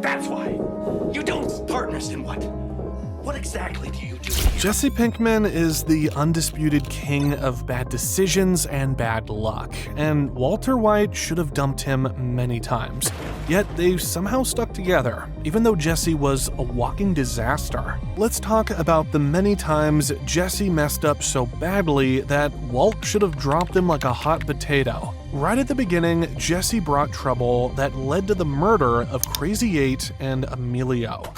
That's why. You don't partners in what? What exactly do you do? Jesse Pinkman is the undisputed king of bad decisions and bad luck, and Walter White should have dumped him many times. Yet they somehow stuck together, even though Jesse was a walking disaster. Let's talk about the many times Jesse messed up so badly that Walt should have dropped him like a hot potato. Right at the beginning, Jesse brought trouble that led to the murder of Crazy 8 and Emilio.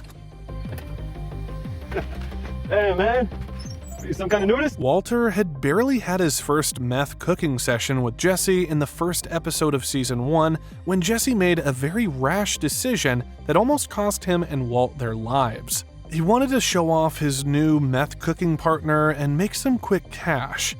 Hey man, you some kind of nudist? Walter had barely had his first meth cooking session with Jesse in the first episode of season 1 when Jesse made a very rash decision that almost cost him and Walt their lives. He wanted to show off his new meth cooking partner and make some quick cash.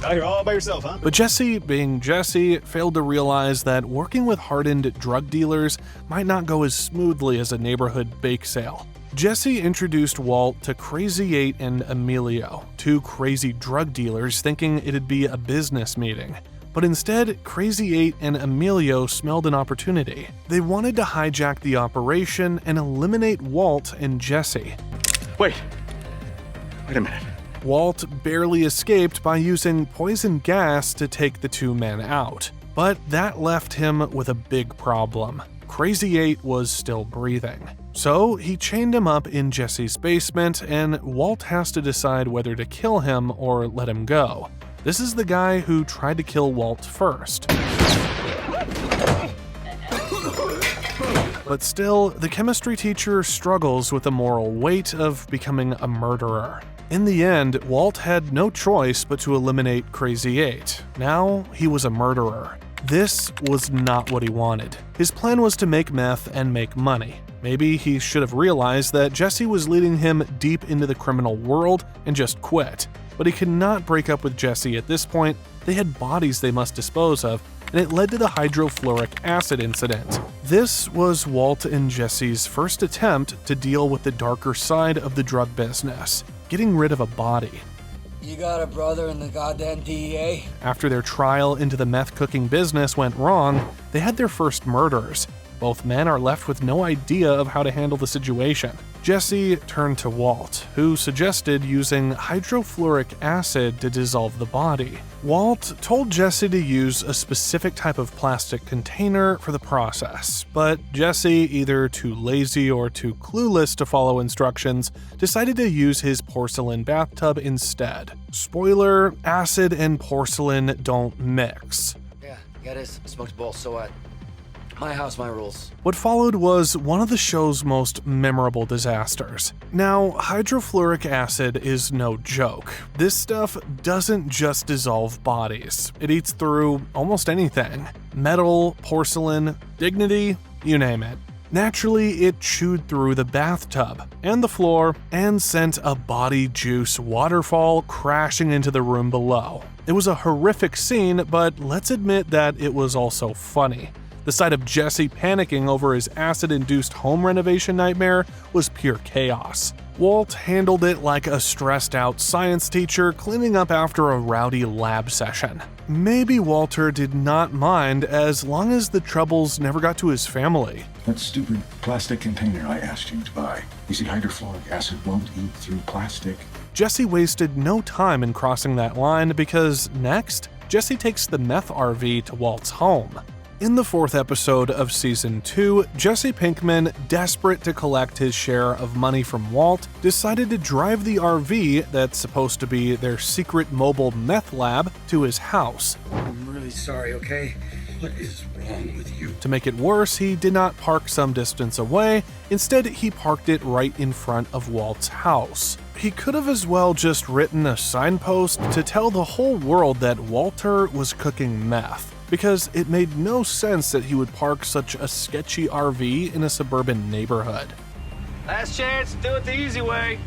Out here all by yourself, huh? But Jesse, being Jesse, failed to realize that working with hardened drug dealers might not go as smoothly as a neighborhood bake sale. Jesse introduced Walt to Crazy 8 and Emilio, two crazy drug dealers thinking it'd be a business meeting. But instead, Crazy 8 and Emilio smelled an opportunity. They wanted to hijack the operation and eliminate Walt and Jesse. Wait a minute. Walt barely escaped by using poison gas to take the two men out. But that left him with a big problem. Crazy 8 was still breathing. So he chained him up in Jesse's basement, and Walt has to decide whether to kill him or let him go. This is the guy who tried to kill Walt first. But still, the chemistry teacher struggles with the moral weight of becoming a murderer. In the end, Walt had no choice but to eliminate Crazy 8. Now, he was a murderer. This was not what he wanted. His plan was to make meth and make money. Maybe he should have realized that Jesse was leading him deep into the criminal world and just quit. But he could not break up with Jesse at this point. They had bodies they must dispose of, and it led to the hydrofluoric acid incident. This was Walt and Jesse's first attempt to deal with the darker side of the drug business, getting rid of a body. You got a brother in the goddamn DEA? After their trial into the meth cooking business went wrong, they had their first murders. Both men are left with no idea of how to handle the situation. Jesse turned to Walt, who suggested using hydrofluoric acid to dissolve the body. Walt told Jesse to use a specific type of plastic container for the process, but Jesse, either too lazy or too clueless to follow instructions, decided to use his porcelain bathtub instead. Spoiler, acid and porcelain don't mix. Yeah, this smoked bowl, so what? My house, my rules. What followed was one of the show's most memorable disasters. Now, hydrofluoric acid is no joke. This stuff doesn't just dissolve bodies. It eats through almost anything. Metal, porcelain, dignity, you name it. Naturally, it chewed through the bathtub and the floor and sent a body juice waterfall crashing into the room below. It was a horrific scene, but let's admit that it was also funny. The sight of Jesse panicking over his acid-induced home renovation nightmare was pure chaos. Walt handled it like a stressed-out science teacher cleaning up after a rowdy lab session. Maybe Walter did not mind as long as the troubles never got to his family. That stupid plastic container I asked you to buy. You see, hydrofluoric acid won't eat through plastic. Jesse wasted no time in crossing that line because next, Jesse takes the meth RV to Walt's home. In the fourth episode of Season 2, Jesse Pinkman, desperate to collect his share of money from Walt, decided to drive the RV that's supposed to be their secret mobile meth lab to his house. I'm really sorry, okay? What is wrong with you? To make it worse, he did not park some distance away. Instead, he parked it right in front of Walt's house. He could have as well just written a signpost to tell the whole world that Walter was cooking meth, because it made no sense that he would park such a sketchy RV in a suburban neighborhood. Last chance, do it the easy way.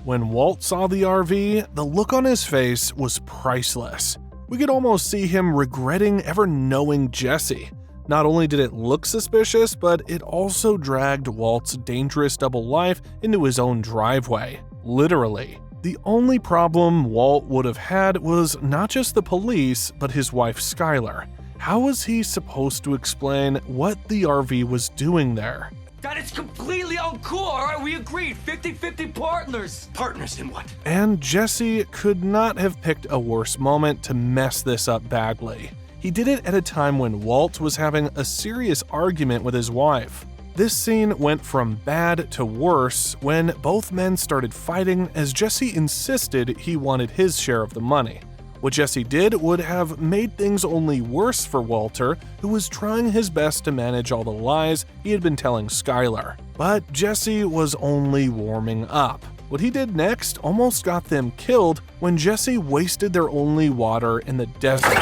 When Walt saw the RV, the look on his face was priceless. We could almost see him regretting ever knowing Jesse. Not only did it look suspicious, but it also dragged Walt's dangerous double life into his own driveway. Literally. The only problem Walt would have had was not just the police, but his wife Skylar. How was he supposed to explain what the RV was doing there? That is completely uncool, alright? We agreed. 50-50 partners. Partners in what? And Jesse could not have picked a worse moment to mess this up badly. He did it at a time when Walt was having a serious argument with his wife. This scene went from bad to worse when both men started fighting as Jesse insisted he wanted his share of the money. What Jesse did would have made things only worse for Walter, who was trying his best to manage all the lies he had been telling Skylar. But Jesse was only warming up. What he did next almost got them killed when Jesse wasted their only water in the desert.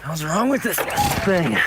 What's wrong with this thing?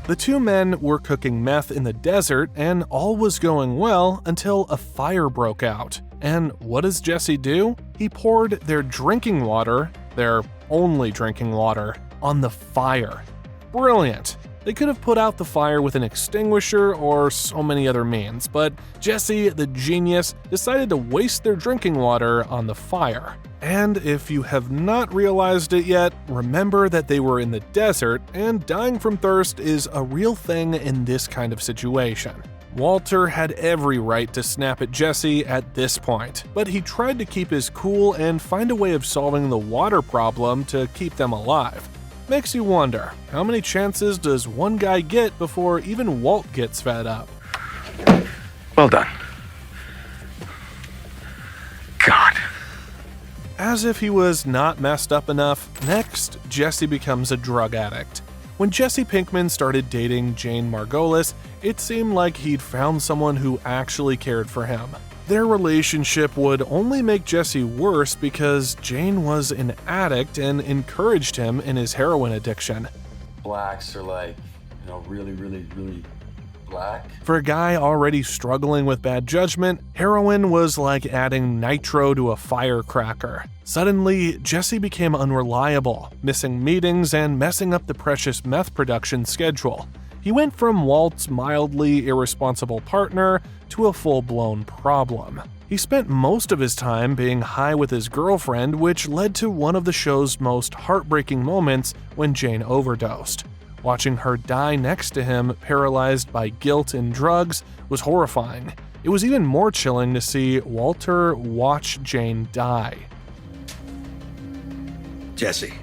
The two men were cooking meth in the desert, and all was going well until a fire broke out. And what does Jesse do? He poured their drinking water, their only drinking water, on the fire. Brilliant. They could have put out the fire with an extinguisher or so many other means, but Jesse, the genius, decided to waste their drinking water on the fire. And if you have not realized it yet, remember that they were in the desert, and dying from thirst is a real thing in this kind of situation. Walter had every right to snap at Jesse at this point, but he tried to keep his cool and find a way of solving the water problem to keep them alive. Makes you wonder, how many chances does one guy get before even Walt gets fed up? Well done. God. As if he was not messed up enough, next, Jesse becomes a drug addict. When Jesse Pinkman started dating Jane Margolis, it seemed like he'd found someone who actually cared for him. Their relationship would only make Jesse worse because Jane was an addict and encouraged him in his heroin addiction. Blacks are like, really black. For a guy already struggling with bad judgment, heroin was like adding nitro to a firecracker. Suddenly, Jesse became unreliable, missing meetings and messing up the precious meth production schedule. He went from Walt's mildly irresponsible partner to a full-blown problem. He spent most of his time being high with his girlfriend, which led to one of the show's most heartbreaking moments when Jane overdosed. Watching her die next to him, paralyzed by guilt and drugs, was horrifying. It was even more chilling to see Walter watch Jane die. Jesse.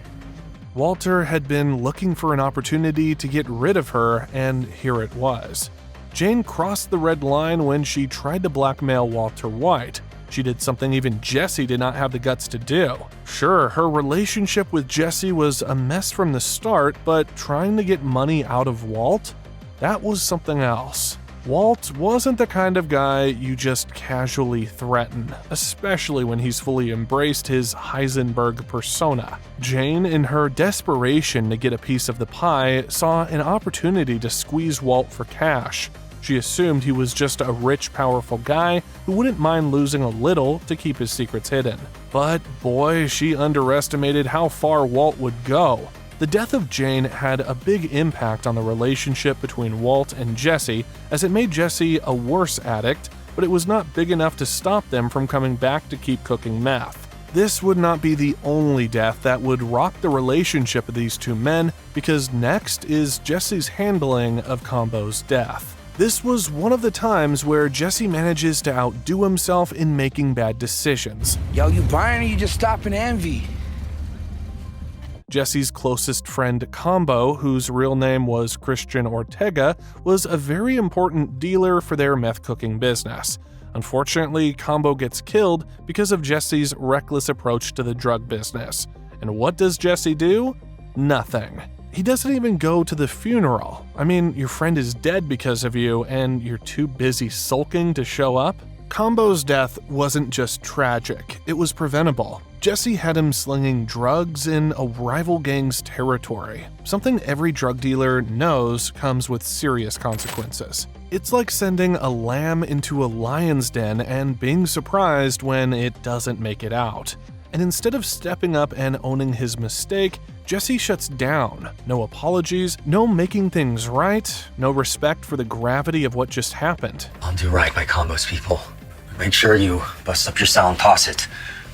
Walter had been looking for an opportunity to get rid of her, and here it was. Jane crossed the red line when she tried to blackmail Walter White. She did something even Jesse did not have the guts to do. Sure, her relationship with Jesse was a mess from the start, but trying to get money out of Walt? That was something else. Walt wasn't the kind of guy you just casually threaten, especially when he's fully embraced his Heisenberg persona. Jane, in her desperation to get a piece of the pie, saw an opportunity to squeeze Walt for cash. She assumed he was just a rich, powerful guy who wouldn't mind losing a little to keep his secrets hidden. But boy, she underestimated how far Walt would go. The death of Jane had a big impact on the relationship between Walt and Jesse, as it made Jesse a worse addict, but it was not big enough to stop them from coming back to keep cooking meth. This would not be the only death that would rock the relationship of these two men, because next is Jesse's handling of Combo's death. This was one of the times where Jesse manages to outdo himself in making bad decisions. Yo, you buying or you just stopping envy? Jesse's closest friend, Combo, whose real name was Christian Ortega, was a very important dealer for their meth cooking business. Unfortunately, Combo gets killed because of Jesse's reckless approach to the drug business. And what does Jesse do? Nothing. He doesn't even go to the funeral. I mean, your friend is dead because of you, and you're too busy sulking to show up? Combo's death wasn't just tragic, it was preventable. Jesse had him slinging drugs in a rival gang's territory. Something every drug dealer knows comes with serious consequences. It's like sending a lamb into a lion's den and being surprised when it doesn't make it out. And instead of stepping up and owning his mistake, Jesse shuts down. No apologies, no making things right, no respect for the gravity of what just happened. I'll do right by Combo's people. Make sure you bust up your cell and toss it.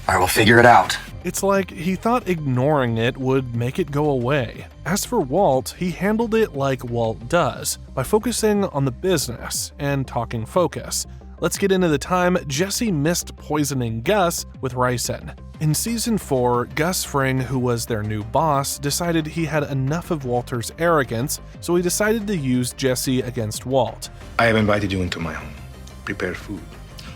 All right, we'll figure it out. It's like he thought ignoring it would make it go away. As for Walt, he handled it like Walt does, by focusing on the business and talking focus. Let's get into the time Jesse missed poisoning Gus with ricin. In season 4, Gus Fring, who was their new boss, decided he had enough of Walter's arrogance, so he decided to use Jesse against Walt. I have invited you into my home, prepared food,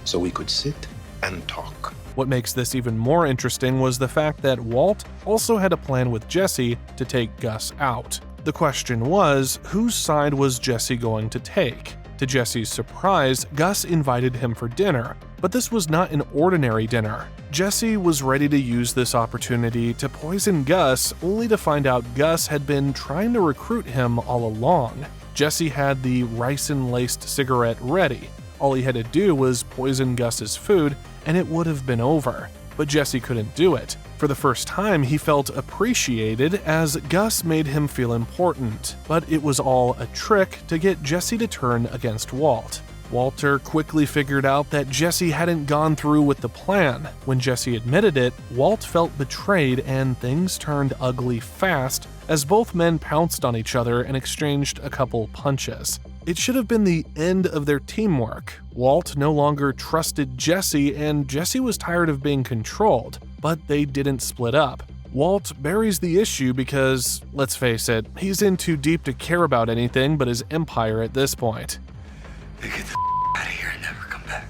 so we could sit and talk. What makes this even more interesting was the fact that Walt also had a plan with Jesse to take Gus out. The question was, whose side was Jesse going to take? To Jesse's surprise, Gus invited him for dinner, but this was not an ordinary dinner. Jesse was ready to use this opportunity to poison Gus, only to find out Gus had been trying to recruit him all along. Jesse had the ricin-laced cigarette ready. All he had to do was poison Gus's food, and it would have been over. But Jesse couldn't do it. For the first time, he felt appreciated as Gus made him feel important, but it was all a trick to get Jesse to turn against Walt. Walter quickly figured out that Jesse hadn't gone through with the plan. When Jesse admitted it, Walt felt betrayed and things turned ugly fast as both men pounced on each other and exchanged a couple punches. It should have been the end of their teamwork. Walt no longer trusted Jesse, and Jesse was tired of being controlled, but they didn't split up. Walt buries the issue because, let's face it, he's in too deep to care about anything but his empire at this point. Get the out of here and never come back.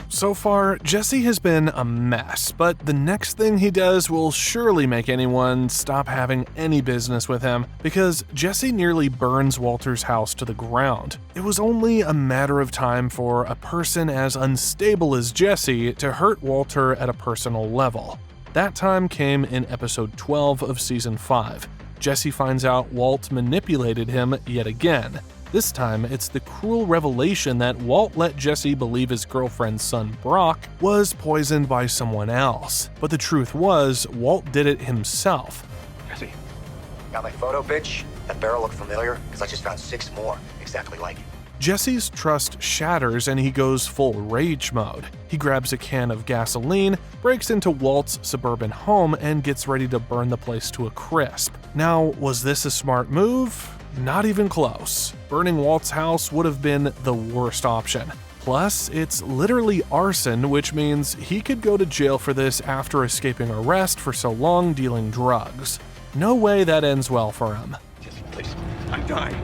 So far, Jesse has been a mess, but the next thing he does will surely make anyone stop having any business with him, because Jesse nearly burns Walter's house to the ground. It was only a matter of time for a person as unstable as Jesse to hurt Walter at a personal level. That time came in episode 12 of season 5. Jesse finds out Walt manipulated him yet again. This time, it's the cruel revelation that Walt let Jesse believe his girlfriend's son Brock was poisoned by someone else. But the truth was, Walt did it himself. Jesse, got my photo, bitch? That barrel looked familiar? Because I just found 6 more exactly like it. Jesse's trust shatters and he goes full rage mode. He grabs a can of gasoline, breaks into Walt's Suburban home, and gets ready to burn the place to a crisp. Now, was this a smart move? Not even close. Burning Walt's house would have been the worst option. Plus, it's literally arson, which means he could go to jail for this after escaping arrest for so long dealing drugs. No way that ends well for him. Jesse, please. I'm dying.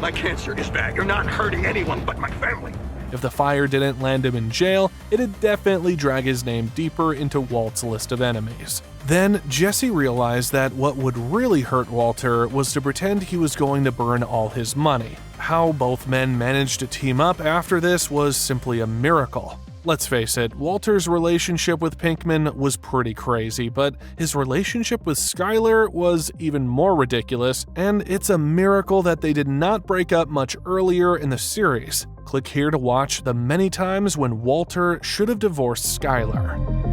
My cancer is bad. You're not hurting anyone but my family. If the fire didn't land him in jail, it'd definitely drag his name deeper into Walt's list of enemies. Then, Jesse realized that what would really hurt Walter was to pretend he was going to burn all his money. How both men managed to team up after this was simply a miracle. Let's face it, Walter's relationship with Pinkman was pretty crazy, but his relationship with Skylar was even more ridiculous, and it's a miracle that they did not break up much earlier in the series. Click here to watch the many times when Walter should have divorced Skylar.